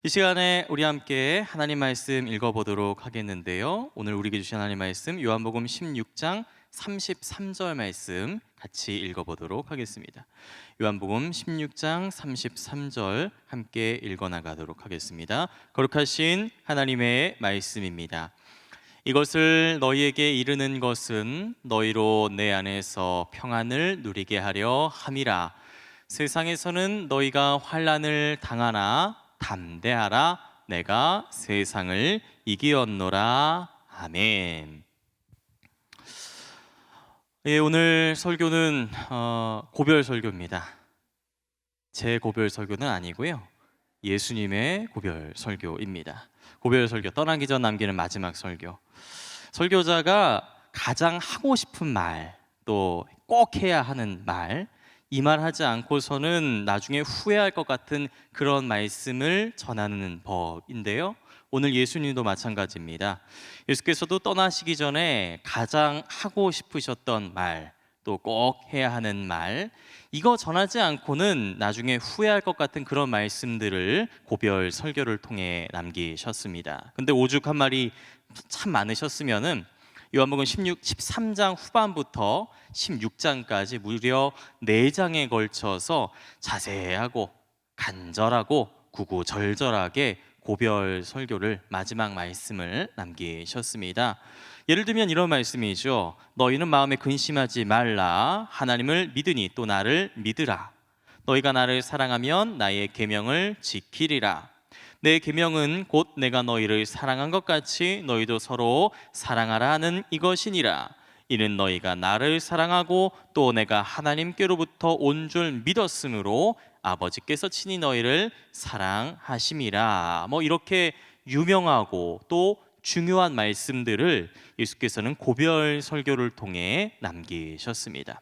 이 시간에 우리 함께 하나님 말씀 읽어보도록 하겠는데요. 오늘 우리에게 주신 하나님 말씀 요한복음 16장 33절 말씀 같이 읽어보도록 하겠습니다. 요한복음 16장 33절 함께 읽어나가도록 하겠습니다. 거룩하신 하나님의 말씀입니다. 이것을 너희에게 이르는 것은 너희로 내 안에서 평안을 누리게 하려 함이라. 세상에서는 너희가 환난을 당하나 담대하라. 내가 세상을 이기었노라. 아멘. 예, 오늘 설교는 고별 설교입니다. 제 고별 설교는 아니고요, 예수님의 고별 설교입니다. 고별 설교, 떠나기 전 남기는 마지막 설교. 설교자가 가장 하고 싶은 말, 또 꼭 해야 하는 말, 이 말 하지 않고서는 나중에 후회할 것 같은 그런 말씀을 전하는 법인데요, 오늘 예수님도 마찬가지입니다. 예수께서도 떠나시기 전에 가장 하고 싶으셨던 말, 또 꼭 해야 하는 말, 이거 전하지 않고는 나중에 후회할 것 같은 그런 말씀들을 고별 설교를 통해 남기셨습니다. 근데 오죽한 말이 참 많으셨으면은 요한복음 13장 후반부터 16장까지 무려 4장에 걸쳐서 자세하고 간절하고 구구절절하게 고별 설교를, 마지막 말씀을 남기셨습니다. 예를 들면 이런 말씀이죠. 너희는 마음에 근심하지 말라. 하나님을 믿으니 또 나를 믿으라. 너희가 나를 사랑하면 나의 계명을 지키리라. 내 계명은 곧 내가 너희를 사랑한 것 같이 너희도 서로 사랑하라 하는 이것이니라. 이는 너희가 나를 사랑하고 또 내가 하나님께로부터 온 줄 믿었으므로 아버지께서 친히 너희를 사랑하심이라. 이렇게 유명하고 또 중요한 말씀들을 예수께서는 고별 설교를 통해 남기셨습니다.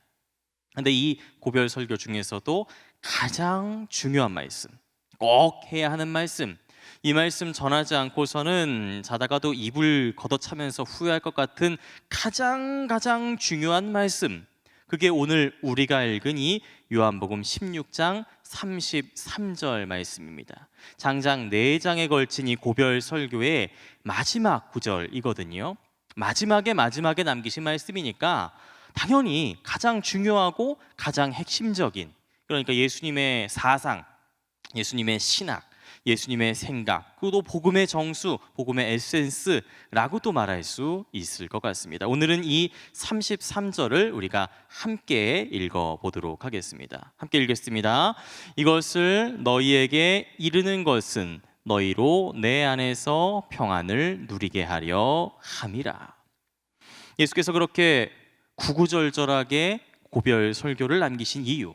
그런데 이 고별 설교 중에서도 가장 중요한 말씀, 꼭 해야 하는 말씀, 이 말씀 전하지 않고서는 자다가도 이불 걷어차면서 후회할 것 같은 가장 중요한 말씀, 그게 오늘 우리가 읽은 이 요한복음 16장 33절 말씀입니다. 장장 4장에 걸친 이 고별 설교의 마지막 구절이거든요. 마지막에 남기신 말씀이니까 당연히 가장 중요하고 가장 핵심적인, 그러니까 예수님의 사상, 예수님의 신학, 예수님의 생각, 그리고 또 복음의 정수, 복음의 에센스라고도 말할 수 있을 것 같습니다. 오늘은 이 33절을 우리가 함께 읽어보도록 하겠습니다. 함께 읽겠습니다. 이것을 너희에게 이르는 것은 너희로 내 안에서 평안을 누리게 하려 함이라. 예수께서 그렇게 구구절절하게 고별 설교를 남기신 이유,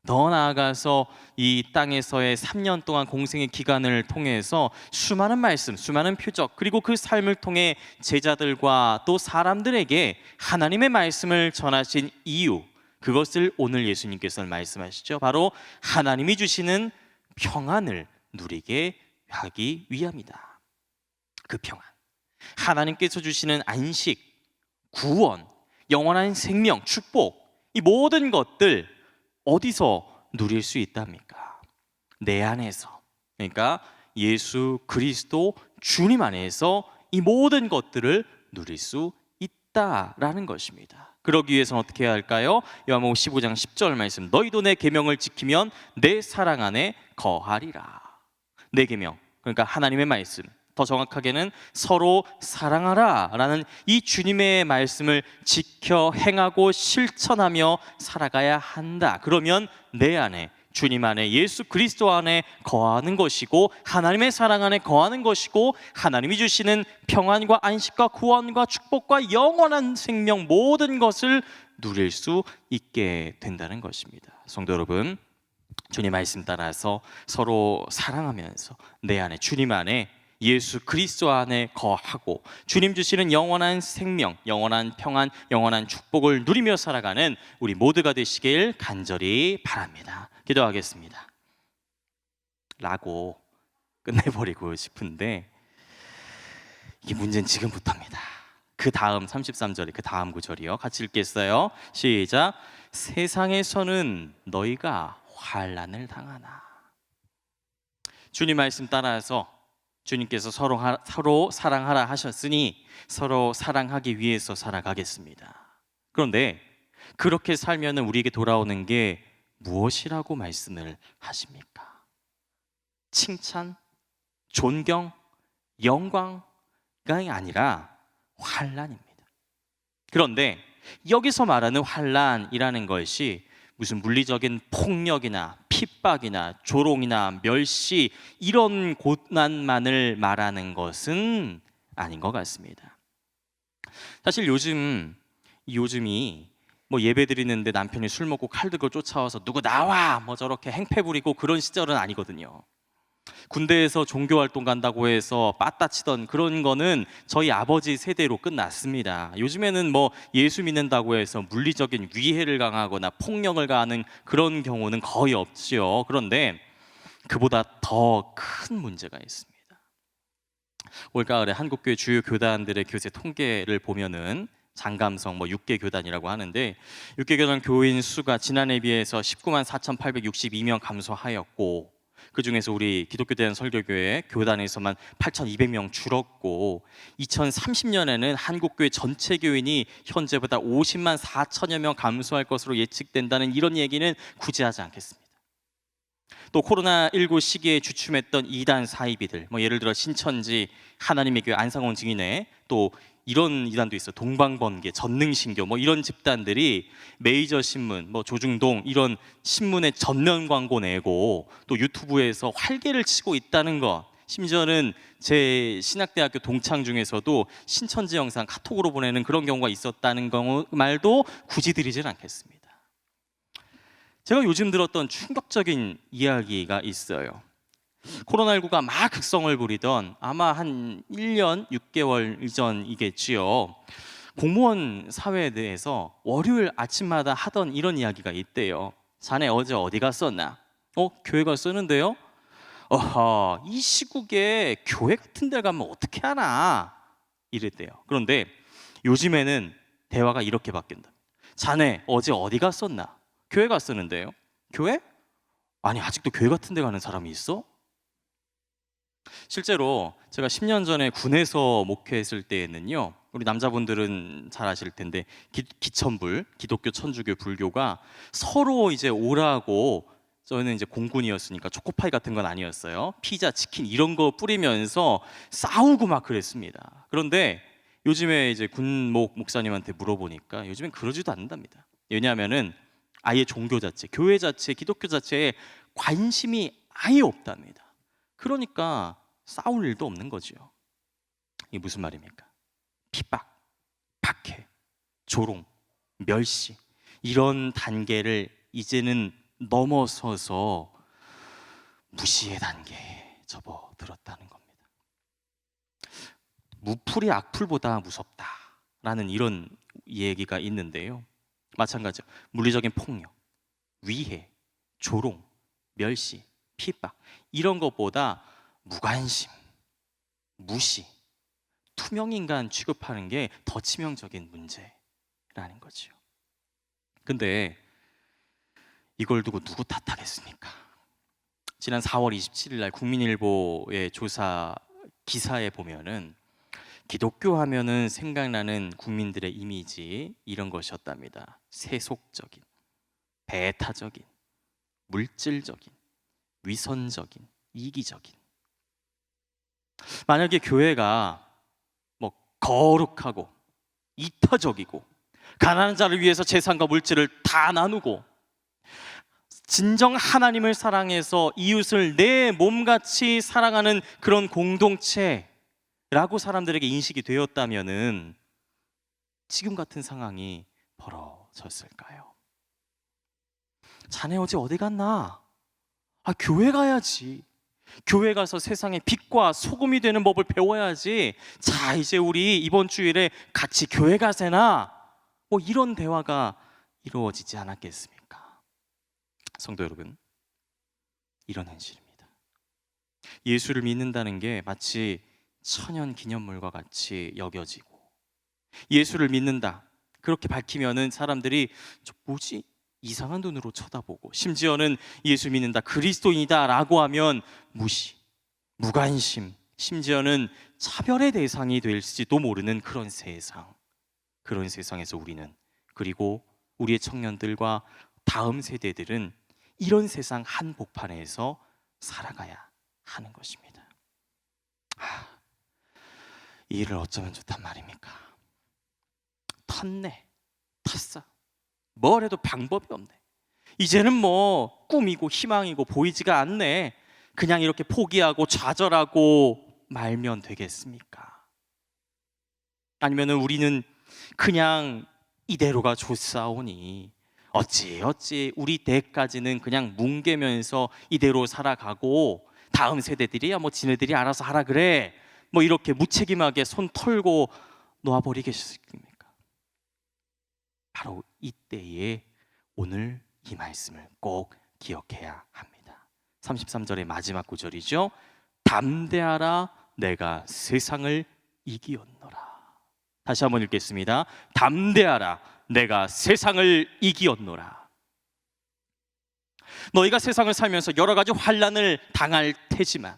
더 나아가서 이 땅에서의 3년 동안 공생의 기간을 통해서 수많은 말씀, 수많은 표적, 그리고 그 삶을 통해 제자들과 또 사람들에게 하나님의 말씀을 전하신 이유, 그것을 오늘 예수님께서는 말씀하시죠. 바로 하나님이 주시는 평안을 누리게 하기 위함이다. 그 평안, 하나님께서 주시는 안식, 구원, 영원한 생명, 축복, 이 모든 것들 어디서 누릴 수 있답니까? 내 안에서, 그러니까 예수 그리스도 주님 안에서 이 모든 것들을 누릴 수 있다라는 것입니다. 그러기 위해서는 어떻게 해야 할까요? 요한복음 15장 10절 말씀, 너희도 내 계명을 지키면 내 사랑 안에 거하리라. 내 계명, 그러니까 하나님의 말씀, 더 정확하게는 서로 사랑하라 라는 이 주님의 말씀을 지켜 행하고 실천하며 살아가야 한다. 그러면 내 안에, 주님 안에, 예수 그리스도 안에 거하는 것이고, 하나님의 사랑 안에 거하는 것이고, 하나님이 주시는 평안과 안식과 구원과 축복과 영원한 생명, 모든 것을 누릴 수 있게 된다는 것입니다. 성도 여러분, 주님 말씀 따라서 서로 사랑하면서 내 안에, 주님 안에, 예수 그리스도 안에 거하고 주님 주시는 영원한 생명, 영원한 평안, 영원한 축복을 누리며 살아가는 우리 모두가 되시길 간절히 바랍니다. 기도하겠습니다. 라고 끝내버리고 싶은데 이게 문제는 지금부터입니다. 그 다음 33절이, 그 다음 구절이요. 같이 읽겠어요. 시작. 세상에서는 너희가 환난을 당하나. 주님 말씀 따라서 주님께서 서로 사랑하라 하셨으니 서로 사랑하기 위해서 살아가겠습니다. 그런데 그렇게 살면 우리에게 돌아오는 게 무엇이라고 말씀을 하십니까? 칭찬, 존경, 영광이 아니라 환난입니다. 그런데 여기서 말하는 환난이라는 것이 무슨 물리적인 폭력이나 핍박이나 조롱이나 멸시 이런 고난만을 말하는 것은 아닌 것 같습니다. 사실 요즘이 뭐 예배 드리는데 남편이 술 먹고 칼 들고 쫓아와서 누구 나와 뭐 저렇게 행패 부리고 그런 시절은 아니거든요. 군대에서 종교활동 간다고 해서 빠따치던 그런 거는 저희 아버지 세대로 끝났습니다. 요즘에는 뭐 예수 믿는다고 해서 물리적인 위해를 가하거나 폭력을 가하는 그런 경우는 거의 없지요. 그런데 그보다 더 큰 문제가 있습니다. 올가을에 한국교회 주요 교단들의 교세 통계를 보면은 장감성 6개 교단이라고 하는데 6개 교단 교인 수가 지난해에 비해서 19만 4,862명 감소하였고, 그 중에서 우리 기독교 대한 설교교회 교단에서만 8,200명 줄었고, 2030년에는 한국교회 전체 교인이 현재보다 50만 4천여 명 감소할 것으로 예측된다는 이런 얘기는 굳이 하지 않겠습니다. 또 코로나19 시기에 주춤했던 이단 사이비들, 예를 들어 신천지, 하나님의 교회, 안상원 증인회, 또 이런 이단도 있어요. 동방번개, 전능신교 이런 집단들이 메이저 신문, 조중동 이런 신문에 전면 광고 내고 또 유튜브에서 활개를 치고 있다는 것, 심지어는 제 신학대학교 동창 중에서도 신천지 영상 카톡으로 보내는 그런 경우가 있었다는 말도 굳이 드리진 않겠습니다. 제가 요즘 들었던 충격적인 이야기가 있어요. 코로나19가 막 극성을 부리던 아마 한 1년 6개월 이전이겠지요. 공무원 사회에 대해서 월요일 아침마다 하던 이런 이야기가 있대요. 자네 어제 어디 갔었나? 교회 갔었는데요? 이 시국에 교회 같은 데 가면 어떻게 하나? 이랬대요. 그런데 요즘에는 대화가 이렇게 바뀐다. 자네 어제 어디 갔었나? 교회 갔었는데요. 교회? 아니 아직도 교회 같은 데 가는 사람이 있어? 실제로 제가 10년 전에 군에서 목회했을 때에는요, 우리 남자분들은 잘 아실 텐데 기천불, 기독교, 천주교, 불교가 서로 이제 오라고, 저는 이제 공군이었으니까 초코파이 같은 건 아니었어요. 피자, 치킨 이런 거 뿌리면서 싸우고 막 그랬습니다. 그런데 요즘에 이제 군목 목사님한테 물어보니까 요즘엔 그러지도 않는답니다. 왜냐하면은 아예 종교 자체, 교회 자체, 기독교 자체에 관심이 아예 없답니다. 그러니까 싸울 일도 없는 거죠. 이게 무슨 말입니까? 핍박, 박해, 조롱, 멸시 이런 단계를 이제는 넘어서서 무시의 단계에 접어들었다는 겁니다. 무풀이 악풀보다 무섭다라는 이런 얘기가 있는데요. 마찬가지로 물리적인 폭력, 위해, 조롱, 멸시, 핍박 이런 것보다 무관심, 무시, 투명인간 취급하는 게 더 치명적인 문제라는 거죠. 근데 이걸 두고 누구 탓하겠습니까? 지난 4월 27일 날 국민일보의 조사 기사에 보면은 기독교 하면은 생각나는 국민들의 이미지 이런 것이었답니다. 세속적인, 배타적인, 물질적인, 위선적인, 이기적인. 만약에 교회가 거룩하고 이타적이고 가난한 자를 위해서 재산과 물질을 다 나누고 진정 하나님을 사랑해서 이웃을 내 몸같이 사랑하는 그런 공동체라고 사람들에게 인식이 되었다면은 지금 같은 상황이 벌어졌을까요? 자네 어제 어디 갔나? 교회 가야지. 교회 가서 세상의 빛과 소금이 되는 법을 배워야지. 자, 이제 우리 이번 주일에 같이 교회 가세나? 이런 대화가 이루어지지 않았겠습니까? 성도 여러분, 이런 현실입니다. 예수를 믿는다는 게 마치 천연 기념물과 같이 여겨지고, 예수를 믿는다 그렇게 밝히면은 사람들이 뭐지? 이상한 눈으로 쳐다보고, 심지어는 예수 믿는다, 그리스도인이다 라고 하면 무시, 무관심, 심지어는 차별의 대상이 될지도 모르는 그런 세상에서 우리는, 그리고 우리의 청년들과 다음 세대들은 이런 세상 한복판에서 살아가야 하는 것입니다. 이 일을 어쩌면 좋단 말입니까? 텄네, 탔어. 뭘 해도 방법이 없네. 이제는 뭐 꿈이고 희망이고 보이지가 않네. 그냥 이렇게 포기하고 좌절하고 말면 되겠습니까? 아니면은 우리는 그냥 이대로가 좋사오니 어찌 우리 대까지는 그냥 뭉개면서 이대로 살아가고 다음 세대들이야 뭐 지네들이 알아서 하라 그래, 뭐 이렇게 무책임하게 손 털고 놓아버리겠습니까? 바로 이때에 오늘 이 말씀을 꼭 기억해야 합니다. 33절의 마지막 구절이죠. 담대하라, 내가 세상을 이기었노라. 다시 한번 읽겠습니다. 담대하라, 내가 세상을 이기었노라. 너희가 세상을 살면서 여러 가지 환난을 당할 테지만,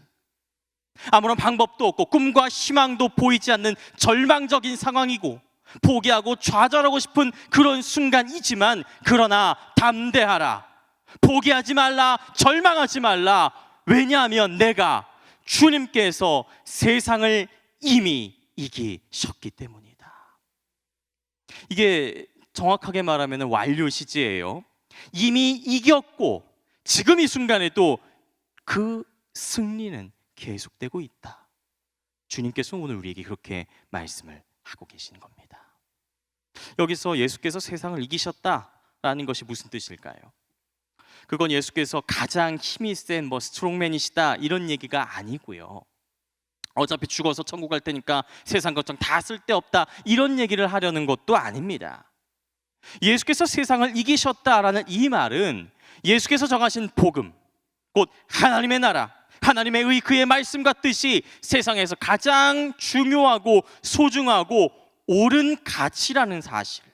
아무런 방법도 없고 꿈과 희망도 보이지 않는 절망적인 상황이고 포기하고 좌절하고 싶은 그런 순간이지만, 그러나 담대하라, 포기하지 말라, 절망하지 말라. 왜냐하면 내가 주님께서 세상을 이미 이기셨기 때문이다. 이게 정확하게 말하면 완료 시제예요. 이미 이겼고 지금 이 순간에도 그 승리는 계속되고 있다. 주님께서 오늘 우리에게 그렇게 말씀을 하고 계시는 겁니다. 여기서 예수께서 세상을 이기셨다라는 것이 무슨 뜻일까요? 그건 예수께서 가장 힘이 센 스트롱맨이시다 이런 얘기가 아니고요. 어차피 죽어서 천국 갈 테니까 세상 걱정 다 쓸데없다 이런 얘기를 하려는 것도 아닙니다. 예수께서 세상을 이기셨다라는 이 말은 예수께서 정하신 복음, 곧 하나님의 나라, 하나님의 의, 그의 말씀과 뜻이 세상에서 가장 중요하고 소중하고 옳은 가치라는 사실,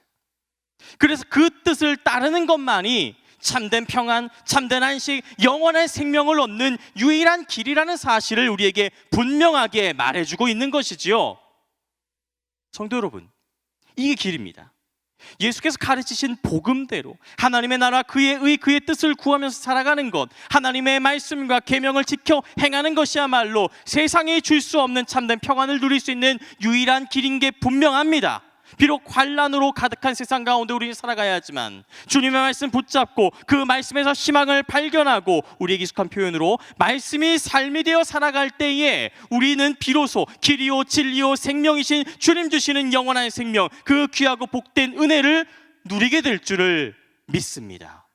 그래서 그 뜻을 따르는 것만이 참된 평안, 참된 안식, 영원한 생명을 얻는 유일한 길이라는 사실을 우리에게 분명하게 말해주고 있는 것이지요. 성도 여러분, 이게 길입니다. 예수께서 가르치신 복음대로 하나님의 나라, 그의 의, 그의 뜻을 구하면서 살아가는 것, 하나님의 말씀과 계명을 지켜 행하는 것이야말로 세상에 줄 수 없는 참된 평안을 누릴 수 있는 유일한 길인 게 분명합니다. 비록 환난으로 가득한 세상 가운데 우리는 살아가야 하지만 주님의 말씀 붙잡고 그 말씀에서 희망을 발견하고 우리의 익숙한 표현으로 말씀이 삶이 되어 살아갈 때에 우리는 비로소 길이요 진리요 생명이신 주님 주시는 영원한 생명, 그 귀하고 복된 은혜를 누리게 될 줄을 믿습니다.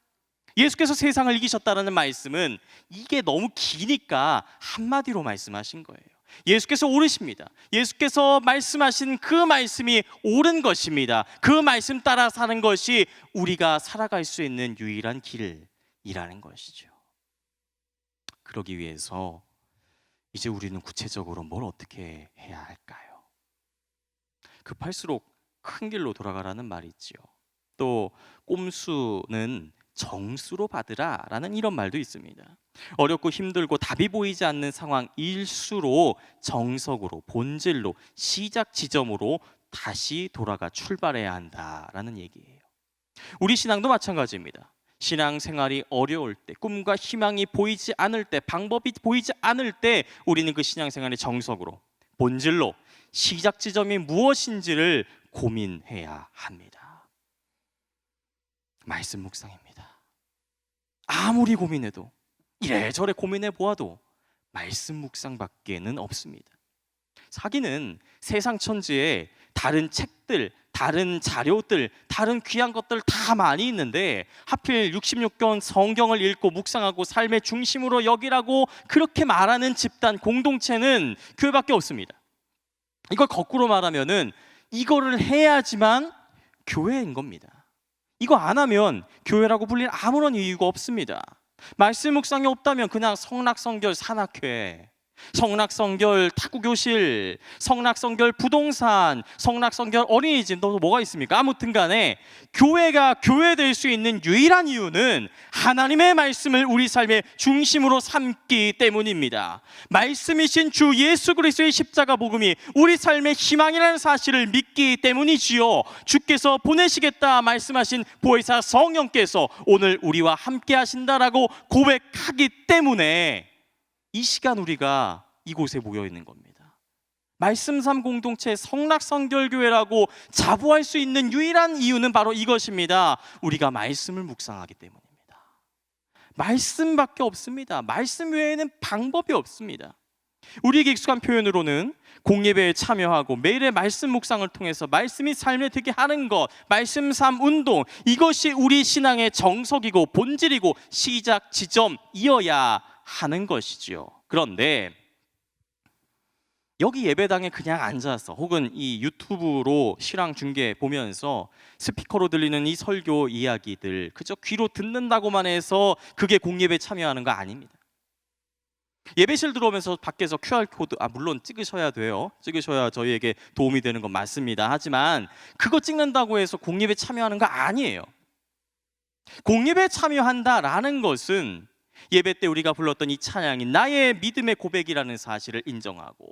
예수께서 세상을 이기셨다는 말씀은 이게 너무 기니까 한마디로 말씀하신 거예요. 예수께서 옳으십니다. 예수께서 말씀하신 그 말씀이 옳은 것입니다. 그 말씀 따라 사는 것이 우리가 살아갈 수 있는 유일한 길이라는 것이죠. 그러기 위해서 이제 우리는 구체적으로 뭘 어떻게 해야 할까요? 급할수록 큰 길로 돌아가라는 말이 있지요. 또 꼼수는 정수로 받으라 라는 이런 말도 있습니다. 어렵고 힘들고 답이 보이지 않는 상황일수록 정석으로, 본질로, 시작 지점으로 다시 돌아가 출발해야 한다라는 얘기예요. 우리 신앙도 마찬가지입니다. 신앙생활이 어려울 때, 꿈과 희망이 보이지 않을 때, 방법이 보이지 않을 때 우리는 그 신앙생활의 정석으로, 본질로, 시작 지점이 무엇인지를 고민해야 합니다. 말씀 묵상입니다. 아무리 고민해도, 이래저래 고민해 보아도 말씀 묵상밖에는 없습니다. 사기는 세상 천지에 다른 책들, 다른 자료들, 다른 귀한 것들 다 많이 있는데 하필 66권 성경을 읽고 묵상하고 삶의 중심으로 여기라고 그렇게 말하는 집단, 공동체는 교회밖에 없습니다. 이걸 거꾸로 말하면은 이거를 해야지만 교회인 겁니다. 이거 안 하면 교회라고 불릴 아무런 이유가 없습니다. 말씀 묵상이 없다면 그냥 성락성결 산악회, 성락성결 탁구교실, 성락성결 부동산, 성락성결 어린이집, 또 뭐가 있습니까? 아무튼 간에 교회가 교회될 수 있는 유일한 이유는 하나님의 말씀을 우리 삶의 중심으로 삼기 때문입니다. 말씀이신 주 예수 그리스도의 십자가 복음이 우리 삶의 희망이라는 사실을 믿기 때문이지요. 주께서 보내시겠다 말씀하신 보혜사 성령께서 오늘 우리와 함께 하신다라고 고백하기 때문에 이 시간 우리가 이곳에 모여 있는 겁니다. 말씀삼 공동체 성락성결교회라고 자부할 수 있는 유일한 이유는 바로 이것입니다. 우리가 말씀을 묵상하기 때문입니다. 말씀밖에 없습니다. 말씀 외에는 방법이 없습니다. 우리에게 익숙한 표현으로는 공예배에 참여하고 매일의 말씀 묵상을 통해서 말씀이 삶에 되게 하는 것, 말씀 삶 운동, 이것이 우리 신앙의 정석이고 본질이고 시작 지점이어야 하는 것이지요. 그런데 여기 예배당에 그냥 앉아서 혹은 이 유튜브로 실황 중계 보면서 스피커로 들리는 이 설교 이야기들 그저 귀로 듣는다고만 해서 그게 공예배 참여하는 거 아닙니다. 예배실 들어오면서 밖에서 QR코드 물론 찍으셔야 돼요. 찍으셔야 저희에게 도움이 되는 건 맞습니다. 하지만 그거 찍는다고 해서 공예배 참여하는 거 아니에요. 공예배 참여한다라는 것은 예배 때 우리가 불렀던 이 찬양이 나의 믿음의 고백이라는 사실을 인정하고,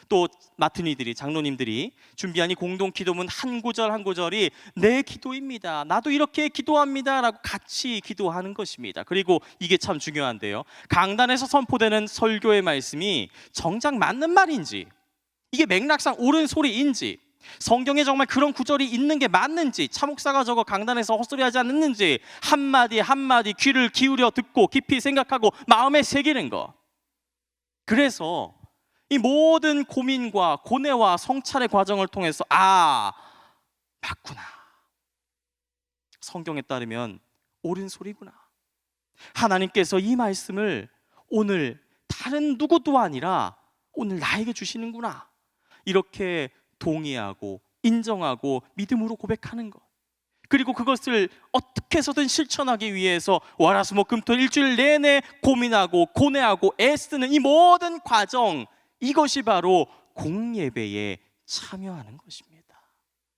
또 맡은 이들이, 장로님들이 준비한 이 공동 기도문 한 구절 한 구절이 내 기도입니다, 나도 이렇게 기도합니다 라고 같이 기도하는 것입니다. 그리고 이게 참 중요한데요, 강단에서 선포되는 설교의 말씀이 정작 맞는 말인지, 이게 맥락상 옳은 소리인지, 성경에 정말 그런 구절이 있는 게 맞는지, 차목사가 저거 강단에서 헛소리하지 않는지 한마디 한마디 귀를 기울여 듣고 깊이 생각하고 마음에 새기는 것. 그래서 이 모든 고민과 고뇌와 성찰의 과정을 통해서 맞구나, 성경에 따르면 옳은 소리구나, 하나님께서 이 말씀을 오늘 다른 누구도 아니라 오늘 나에게 주시는구나, 이렇게 동의하고 인정하고 믿음으로 고백하는 것, 그리고 그것을 어떻게 해서든 실천하기 위해서 월화수목금토 일주일 내내 고민하고 고뇌하고 애쓰는 이 모든 과정, 이것이 바로 공예배에 참여하는 것입니다.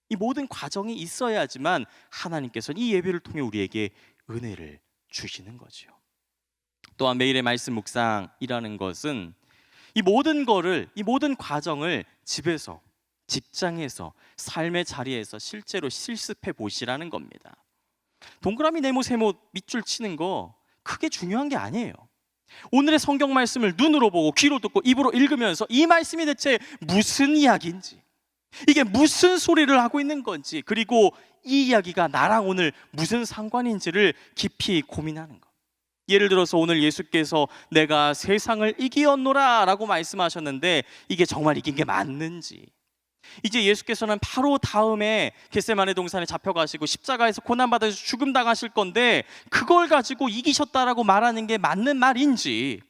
이 모든 과정이 있어야지만 하나님께서는 이 예배를 통해 우리에게 은혜를 주시는 거죠. 또한 매일의 말씀 묵상이라는 것은 이 모든 과정을 집에서, 직장에서, 삶의 자리에서 실제로 실습해 보시라는 겁니다. 동그라미, 네모, 세모 밑줄 치는 거 크게 중요한 게 아니에요. 오늘의 성경 말씀을 눈으로 보고 귀로 듣고 입으로 읽으면서 이 말씀이 대체 무슨 이야기인지, 이게 무슨 소리를 하고 있는 건지, 그리고 이 이야기가 나랑 오늘 무슨 상관인지를 깊이 고민하는 것. 예를 들어서 오늘 예수께서 내가 세상을 이기었노라 라고 말씀하셨는데 이게 정말 이긴 게 맞는지, 이제 예수께서는 바로 다음에 겟세마네 동산에 잡혀가시고 십자가에서 고난받아서 죽음 당하실 건데 그걸 가지고 이기셨다라고 말하는 게 맞는 말인지,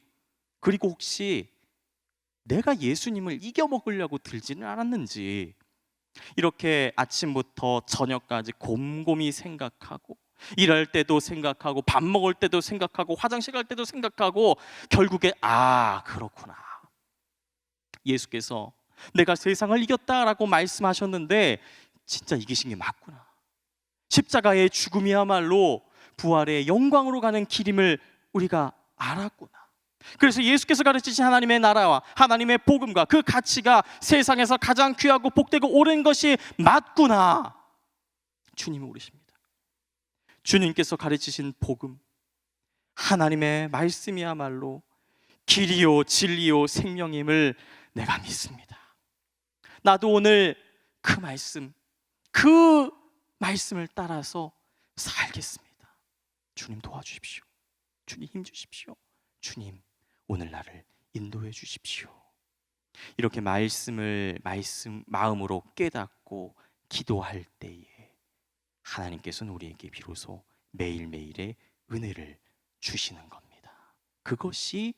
그리고 혹시 내가 예수님을 이겨먹으려고 들지는 않았는지, 이렇게 아침부터 저녁까지 곰곰이 생각하고, 일할 때도 생각하고, 밥 먹을 때도 생각하고, 화장실 갈 때도 생각하고, 결국에 그렇구나, 예수께서 내가 세상을 이겼다라고 말씀하셨는데 진짜 이기신 게 맞구나, 십자가의 죽음이야말로 부활의 영광으로 가는 길임을 우리가 알았구나. 그래서 예수께서 가르치신 하나님의 나라와 하나님의 복음과 그 가치가 세상에서 가장 귀하고 복되고 옳은 것이 맞구나. 주님은 오르십니다. 주님께서 가르치신 복음, 하나님의 말씀이야말로 길이요 진리요 생명임을 내가 믿습니다. 나도 오늘 그 말씀을 따라서 살겠습니다. 주님 도와주십시오. 주님 힘 주십시오. 주님 오늘 나를 인도해 주십시오. 이렇게 마음으로 깨닫고 기도할 때에 하나님께서는 우리에게 비로소 매일매일의 은혜를 주시는 겁니다. 그것이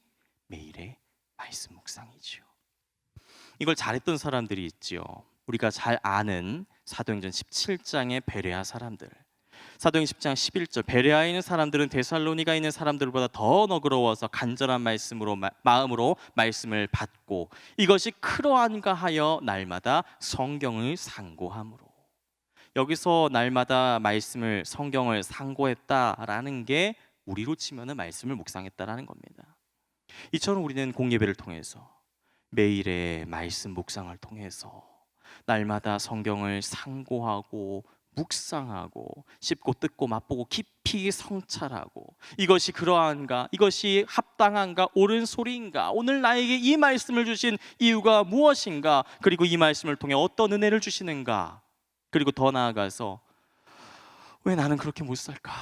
매일의 말씀 묵상이지요. 이걸 잘했던 사람들이 있지요. 우리가 잘 아는 사도행전 17장의 베레아 사람들, 사도행 10장 11절 베레아에 있는 사람들은 데살로니가에 있는 사람들보다 더 너그러워서 간절한 마음으로 말씀을 받고 이것이 그러한가 하여 날마다 성경을 상고함으로. 여기서 날마다 성경을 상고했다라는 게 우리로 치면은 말씀을 묵상했다라는 겁니다. 이처럼 우리는 공예배를 통해서 매일의 말씀 묵상을 통해서 날마다 성경을 상고하고 묵상하고 씹고 뜯고 맛보고 깊이 성찰하고 이것이 그러한가, 이것이 합당한가, 옳은 소리인가, 오늘 나에게 이 말씀을 주신 이유가 무엇인가, 그리고 이 말씀을 통해 어떤 은혜를 주시는가, 그리고 더 나아가서 왜 나는 그렇게 못 살까,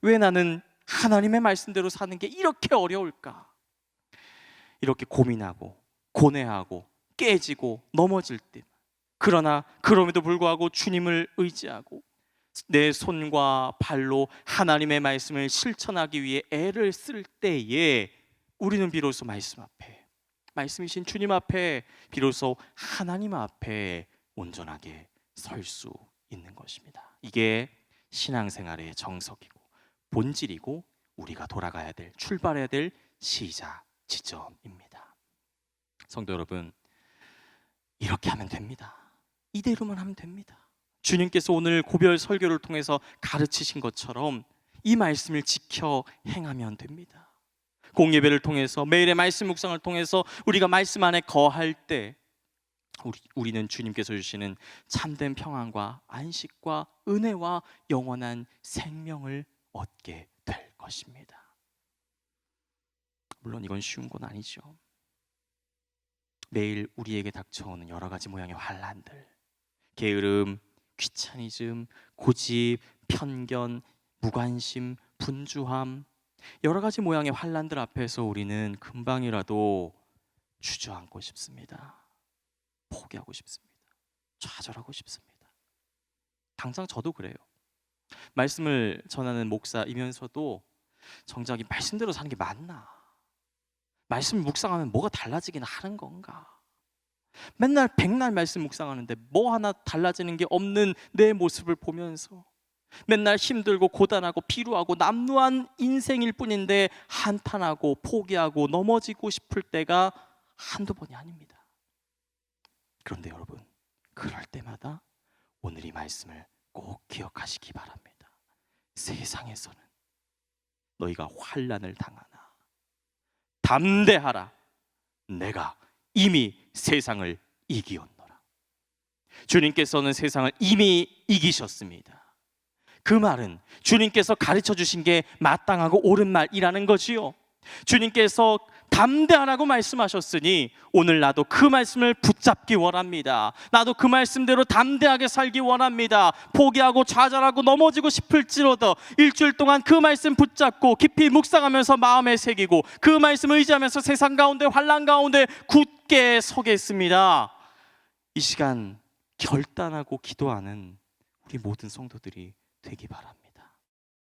왜 나는 하나님의 말씀대로 사는 게 이렇게 어려울까, 이렇게 고민하고 고뇌하고 깨지고 넘어질 때, 그러나 그럼에도 불구하고 주님을 의지하고 내 손과 발로 하나님의 말씀을 실천하기 위해 애를 쓸 때에 우리는 비로소 말씀 앞에, 말씀이신 주님 앞에, 비로소 하나님 앞에 온전하게 설 수 있는 것입니다. 이게 신앙생활의 정석이고 본질이고 우리가 돌아가야 될, 출발해야 될 시작 지점입니다. 성도 여러분, 이렇게 하면 됩니다. 이대로만 하면 됩니다. 주님께서 오늘 고별 설교를 통해서 가르치신 것처럼 이 말씀을 지켜 행하면 됩니다. 공예배를 통해서, 매일의 말씀 묵상을 통해서 우리가 말씀 안에 거할 때 우리는 주님께서 주시는 참된 평안과 안식과 은혜와 영원한 생명을 얻게 될 것입니다. 물론 이건 쉬운 건 아니죠. 매일 우리에게 닥쳐오는 여러 가지 모양의 환난들, 게으름, 귀차니즘, 고집, 편견, 무관심, 분주함, 여러 가지 모양의 환난들 앞에서 우리는 금방이라도 주저앉고 싶습니다. 포기하고 싶습니다. 좌절하고 싶습니다. 당장 저도 그래요. 말씀을 전하는 목사이면서도 정작 이 말씀대로 사는 게 맞나? 말씀을 묵상하면 뭐가 달라지긴 하는 건가? 맨날 백날 말씀 묵상하는데 뭐 하나 달라지는 게 없는 내 모습을 보면서 맨날 힘들고 고단하고 피로하고 남루한 인생일 뿐인데 한탄하고 포기하고 넘어지고 싶을 때가 한두 번이 아닙니다. 그런데 여러분, 그럴 때마다 오늘 이 말씀을 꼭 기억하시기 바랍니다. 세상에서는 너희가 환난을 당하나 담대하라, 내가 이미 세상을 이기었노라. 주님께서는 세상을 이미 이기셨습니다. 그 말은 주님께서 가르쳐 주신 게 마땅하고 옳은 말이라는 거지요. 주님께서 담대하라고 말씀하셨으니 오늘 나도 그 말씀을 붙잡기 원합니다. 나도 그 말씀대로 담대하게 살기 원합니다. 포기하고 좌절하고 넘어지고 싶을지라도 일주일 동안 그 말씀 붙잡고 깊이 묵상하면서 마음에 새기고 그 말씀을 의지하면서 세상 가운데 환난 가운데 굳게 서겠습니다. 이 시간 결단하고 기도하는 우리 모든 성도들이 되기 바랍니다.